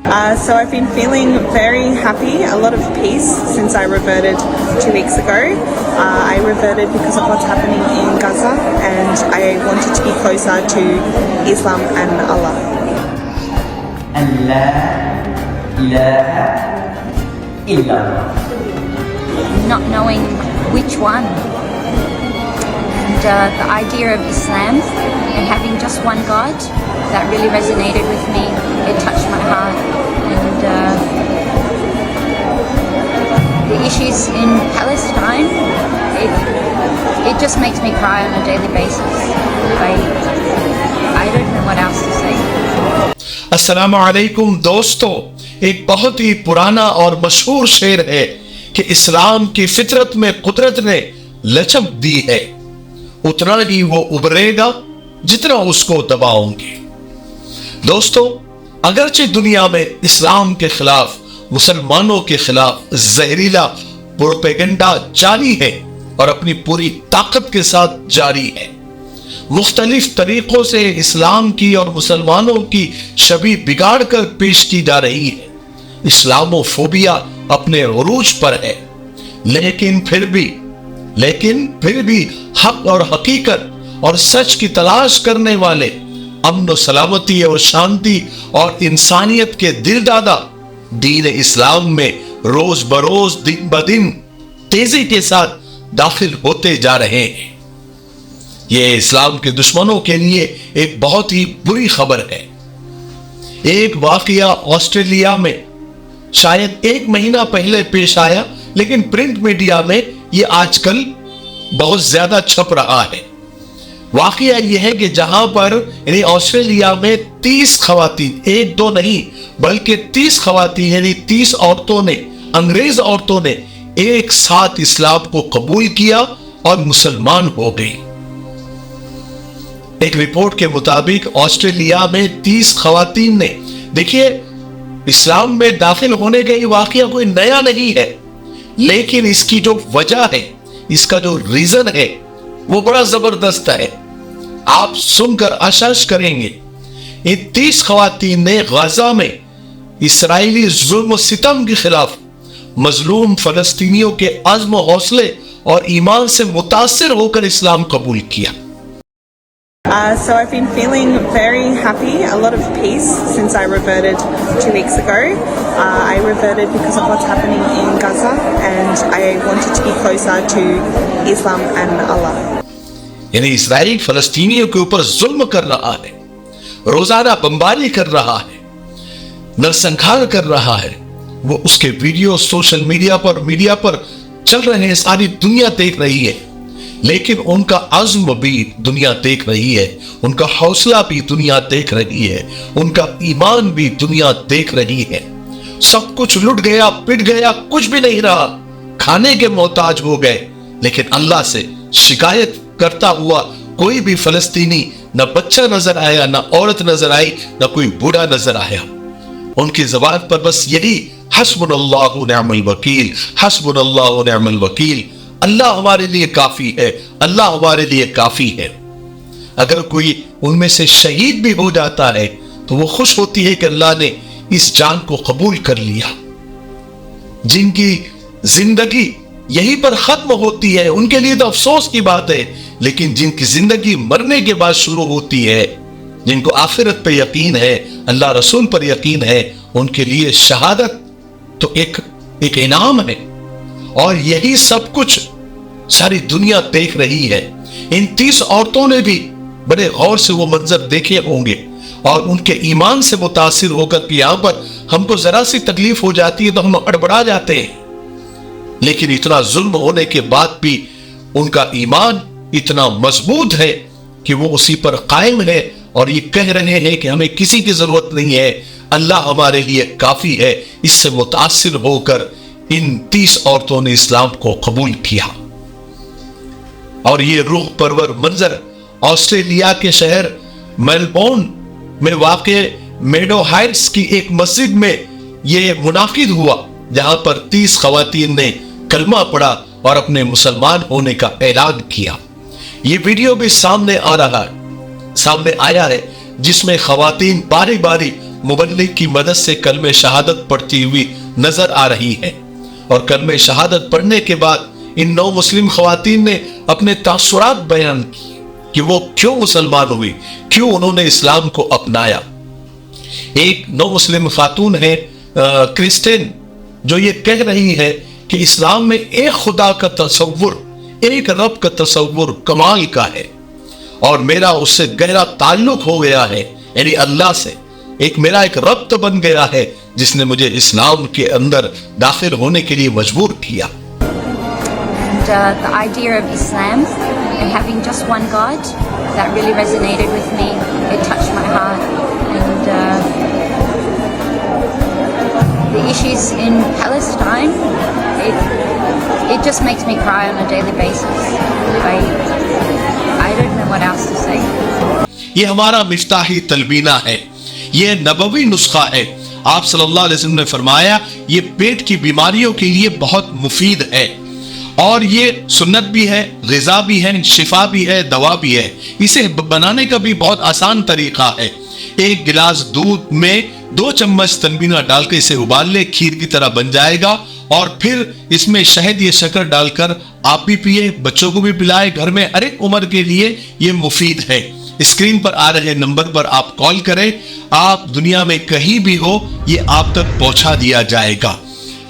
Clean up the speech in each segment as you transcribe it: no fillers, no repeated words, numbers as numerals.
So I've been feeling very happy, a lot of peace since I reverted 2 weeks ago. I reverted because of what's happening in Gaza, and I wanted to be closer to Islam and Allah. Allah ilaha illallah. Not knowing which one, and the idea of Islam and having just one God, that really resonated with me. It touched my heart, and the issues in Palestine, it just makes me cry on a daily basis. I don't know what else to say. अस्सलामु अलैकुम दोस्तों, एक बहुत ही पुराना और मशहूर शेर है कि इस्लाम की फितरत में कुदरत ने लचक दी है, उतना ही वो उभरेगा जितना उसको दबाओगे। दोस्तों, अगरचे दुनिया में इस्लाम के खिलाफ, मुसलमानों के खिलाफ जहरीला प्रोपेगेंडा जारी है और अपनी पूरी ताकत के साथ जारी है, मुख्तलिफ तरीकों से इस्लाम की और मुसलमानों की छवि बिगाड़ कर पेश की जा रही है। इस्लामोफोबिया अपने उरूज पर है, लेकिन फिर भी हक और हकीकत और सच की तलाश करने वाले, अमन सलामती और शांति और इंसानियत के दिलदादा दीन इस्लाम में रोज बरोज दिन ब दिन तेजी के साथ दाखिल होते जा रहे हैं। ये इस्लाम के दुश्मनों के लिए एक बहुत ही बुरी खबर है। एक वाकया ऑस्ट्रेलिया में शायद 1 महीना पहले पेश आया, लेकिन प्रिंट मीडिया में ये आजकल बहुत ज्यादा छप रहा है। वाकया यह है कि जहां पर यानी ऑस्ट्रेलिया में 30 खवातीन, 1-2 नहीं बल्कि 30 खवातीन यानी 30 औरतों ने, अंग्रेज औरतों ने एक साथ इस्लाम को कबूल किया और मुसलमान हो गई। एक रिपोर्ट के मुताबिक ऑस्ट्रेलिया में 30 खवातीन ने, देखिए इस्लाम में दाखिल होने का ये वाकया कोई नया नहीं है, लेकिन इसकी जो वजह है, इसका जो रीजन है वो बड़ा जबरदस्त है। आप सुनकर आश्चर्य करेंगे। इन 30 खवातीन ने गाजा में इसराइली जुल्म सितम के खिलाफ मजलूम फलस्तीनियों के अज़्म हौसले और ईमान से मुतासिर होकर इस्लाम कबूल किया। So I've been feeling very happy, a lot of peace since I reverted 2 weeks ago. I reverted because of what's happening in Gaza, and I wanted to be closer to Islam and Allah. यानी Israel फलस्तीनियों के ऊपर जुल्म कर रहा है, रोजाना बमबारी कर रहा है, नरसंहार कर रहा है। वो उसके वीडियो सोशल मीडिया पर चल रहे हैं, सारी दुनिया देख रही है, लेकिन उनका अज़्म भी दुनिया देख रही है, उनका हौसला भी दुनिया देख रही है, उनका ईमान भी दुनिया देख रही है। सब कुछ लुट गया, पिट गया, कुछ भी नहीं रहा, खाने के मोहताज हो गए, लेकिन अल्लाह से शिकायत करता हुआ कोई भी फलस्तीनी, न बच्चा नजर आया, न औरत नजर आई, न कोई बूढ़ा नजर आया। उनकी ज़बान पर बस यही हस्बुनल्लाहु निअमल वकील, हस्बुनल्लाहु निअमल वकील, अल्लाह हमारे लिए काफी है, अल्लाह हमारे लिए काफी है। अगर कोई उनमें से शहीद भी हो जाता है तो वो खुश होती है कि अल्लाह ने इस जान को कबूल कर लिया। जिनकी जिंदगी यहीं पर खत्म होती है उनके लिए तो अफसोस की बात है, लेकिन जिनकी जिंदगी मरने के बाद शुरू होती है, जिनको आखिरत पे यकीन है, अल्लाह रसूल पर यकीन है, उनके लिए शहादत तो एक इनाम है। और यही सब कुछ सारी दुनिया देख रही है। इन 30 औरतों ने भी बड़े गौर से वो मंजर देखे होंगे और उनके ईमान से मुतासिर होकर कि यहां पर हमको जरा सी तकलीफ हो जाती है तो हम अड़बड़ा जाते हैं, लेकिन इतना जुल्म होने के बाद भी उनका ईमान इतना मजबूत है कि वो उसी पर कायम है और ये कह रहे हैं कि हमें किसी की जरूरत नहीं है, अल्लाह हमारे लिए काफी है। इससे मुतासिर होकर इन 30 औरतों ने इस्लाम को कबूल किया। और ये रूह परवर मंजर ऑस्ट्रेलिया के शहर मेलबोर्न में वाक़े मेडो हाइट्स की एक मस्जिद में ये मुनाकिद हुआ, जहां पर 30 खवातीन ने कलमा पढ़ा और अपने मुसलमान होने का ऐलान किया। ये वीडियो भी सामने आया है, जिसमें खवातीन बारी बारी मुबल्लिग की मदद से कलमे शहादत पढ़ती हुई नजर आ रही है और कलमे शहादत पढ़ने के बाद इन 9 मुस्लिम खवातीन ने अपने तासुरात बयान किए कि वो क्यों मुसलमान हुई, क्यों उन्होंने इस्लाम को अपनाया। एक 9 मुस्लिम खातून है क्रिस्टियन, जो ये कह रही है कि इस्लाम में एक खुदा का तसव्वुर, एक रब का तसव्वुर कमाल का है और मेरा उससे गहरा ताल्लुक हो गया है, यानी अल्लाह से मेरा एक रब्त बन गया है जिसने मुझे इस्लाम के अंदर दाखिल होने के लिए मजबूर किया। And the idea of Islam and having just one God, that really resonated with me. It touched my heart. And the issues in Palestine, it just makes me cry on a daily basis. I don't know what else to say. ये हमारा मिफ्ताही तलबीना है, ये नबवी नुस्खा है। आप सल्लल्लाहु अलैहि वसल्लम ने फरमाया ये पेट की बीमारियों के लिए बहुत मुफीद है और ये सुन्नत भी है, ग़िज़ा भी है, शिफा भी है, दवा भी है। इसे बनाने का भी बहुत आसान तरीका है। 1 गिलास दूध में 2 चम्मच तनबीना डालकर इसे उबाल ले, खीर की तरह बन जाएगा और फिर इसमें शहद या शक्कर डालकर आप भी पिए, बच्चों को भी पिलाए। घर में हर एक उम्र के लिए ये मुफीद है। स्क्रीन पर आ रहे नंबर पर आप कॉल करें, आप दुनिया में कहीं भी हो ये आप तक पहुंचा दिया जाएगा।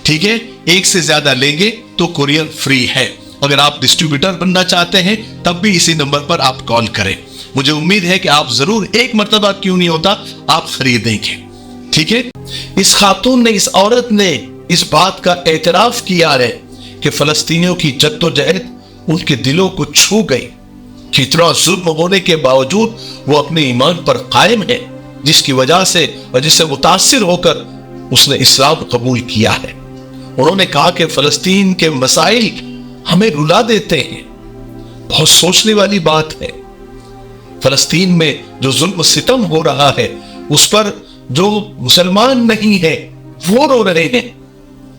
ठीक है, 1 से ज्यादा लेंगे तो कुरियर फ्री है। अगर आप डिस्ट्रीब्यूटर बनना चाहते हैं तब भी इसी नंबर पर आप कॉल करें। मुझे उम्मीद है कि आप जरूर एक मर्तबा क्यों नहीं होता आप खरीदेंगे। ठीक है, इस खातून ने, इस औरत ने इस बात का एतराफ किया है कि फलस्तीनियों की जद्दोजहद उनके दिलों को छू गई कि इतना जुल्म होने के बावजूद वो अपने ईमान पर कायम है, जिसकी वजह से और जिससे मुतासिर होकर उसने इस्लाम कबूल किया है। उन्होंने कहा कि फलस्तीन के मसाइल हमें रुला देते हैं। बहुत सोचने वाली बात है। फलस्तीन में जो जुल्म सितम हो रहा है उस पर जो मुसलमान नहीं है वो रो रहे हैं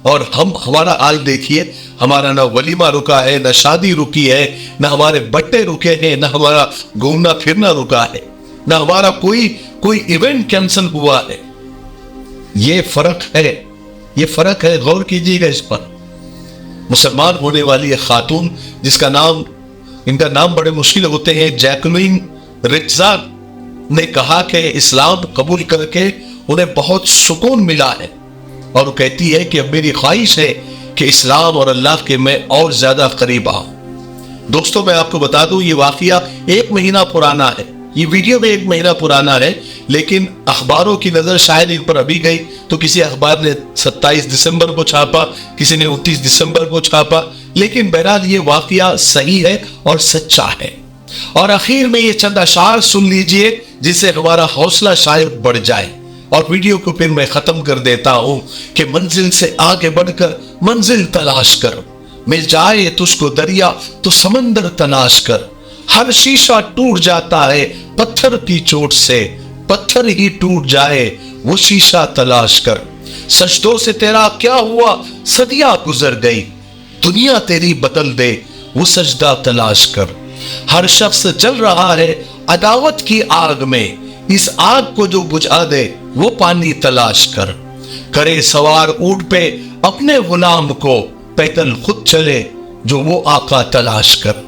और हमारा हाल देखिए, हमारा ना वलीमा रुका है, ना शादी रुकी है, ना हमारे बट्टे रुके हैं, ना हमारा घूमना फिरना रुका है, ना हमारा कोई इवेंट कैंसिल हुआ है। ये फर्क है, गौर कीजिएगा इस पर। मुसलमान होने वाली एक खातून इनका नाम बड़े मुश्किल होते हैं, जैकलिन रिट्जा ने कहा कि इस्लाम कबूल करके उन्हें बहुत सुकून मिला है और वो कहती है कि अब मेरी ख्वाहिश है कि इस्लाम और अल्लाह के मैं और ज्यादा करीब आऊं। दोस्तों, मैं आपको बता दूं ये वाकया 1 महीना पुराना है, ये वीडियो भी 1 महीना पुराना है, लेकिन अखबारों की नजर शायद इन पर अभी गई तो किसी अखबार ने 27 दिसंबर को छापा, किसी ने 29 दिसंबर को छापा, लेकिन बहरहाल ये वाकया सही है और सच्चा है। और आखिर में ये चंद अशार सुन लीजिए जिससे हमारा हौसला शायद बढ़ जाए और वीडियो को फिर मैं खत्म कर देता हूं कि मंजिल से आगे बढ़कर मंजिल तलाश कर, मिल जाए तुझको दरिया तो समंदर तलाश कर। हर शीशा टूट जाता है पत्थर की चोट से, पत्थर ही टूट जाए वो शीशा तलाश कर। सजदों से तेरा क्या हुआ, सदियां गुजर गई, दुनिया तेरी बदल दे वो सजदा तलाश कर। हर शख्स जल रहा है अदावत की आग में, इस आग को जो बुझा दे वो पानी तलाश कर। करे सवार ऊंट पे अपने गुलाम को, पैदल खुद चले जो वो आका तलाश कर।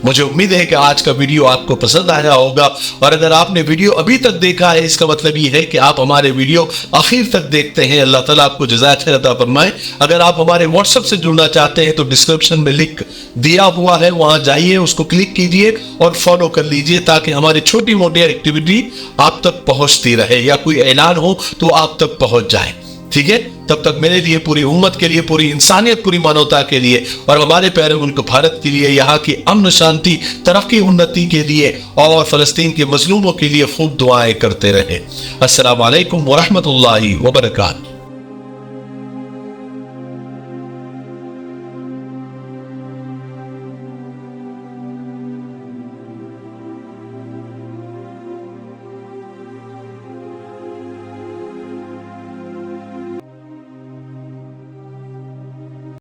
मुझे उम्मीद है कि आज का वीडियो आपको पसंद आया होगा और अगर आपने वीडियो अभी तक देखा है इसका मतलब ये है कि आप हमारे वीडियो आखिर तक देखते हैं। अल्लाह ताला आपको जज़ाए खैर अता फरमाए। अगर आप हमारे व्हाट्सएप से जुड़ना चाहते हैं तो डिस्क्रिप्शन में लिंक दिया हुआ है, वहां जाइए, उसको क्लिक कीजिए और फॉलो कर लीजिए ताकि हमारी छोटी मोटी एक्टिविटी आप तक पहुंचती रहे या कोई ऐलान हो तो आप तक पहुंच जाए। ठीक है, तब तक मेरे लिए, पूरी उम्मत के लिए, पूरी इंसानियत, पूरी मानवता के लिए और हमारे प्यारे मुल्क भारत के लिए, यहाँ की अमन शांति तरक्की उन्नति के लिए और फलस्तीन के मजलूमों के लिए खूब दुआएं करते रहे। अस्सलाम वालेकुम व रहमतुल्लाहि व बरकातहू।